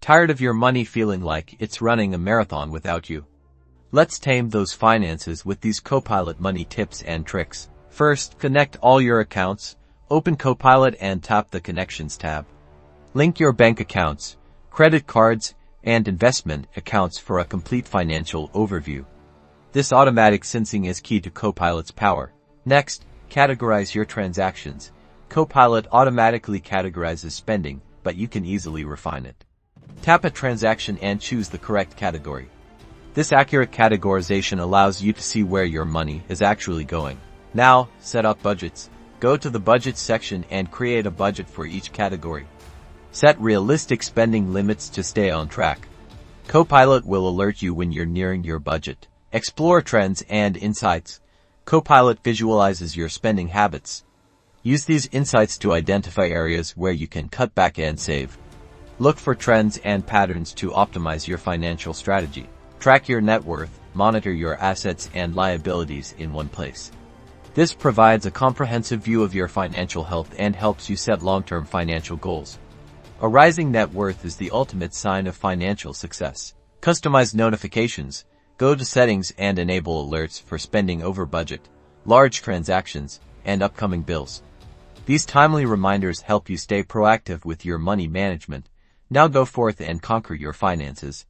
Tired of your money feeling like it's running a marathon without you? Let's tame those finances with these Copilot Money tips and tricks. First, connect all your accounts. Open Copilot and tap the Connections tab. Link your bank accounts, credit cards, and investment accounts for a complete financial overview. This automatic syncing is key to Copilot's power. Next, categorize your transactions. Copilot automatically categorizes spending, but you can easily refine it. Tap a transaction and choose the correct category. This accurate categorization allows you to see where your money is actually going. Now, set up budgets. Go to the Budgets section and create a budget for each category. Set realistic spending limits to stay on track. Copilot will alert you when you're nearing your budget. Explore trends and insights. Copilot visualizes your spending habits. Use these insights to identify areas where you can cut back and save. Look for trends and patterns to optimize your financial strategy. Track your net worth, monitor your assets and liabilities in one place. This provides a comprehensive view of your financial health and helps you set long-term financial goals. A rising net worth is the ultimate sign of financial success. Customize notifications. Go to Settings and enable alerts for spending over budget, large transactions, and upcoming bills. These timely reminders help you stay proactive with your money management. Now go forth and conquer your finances.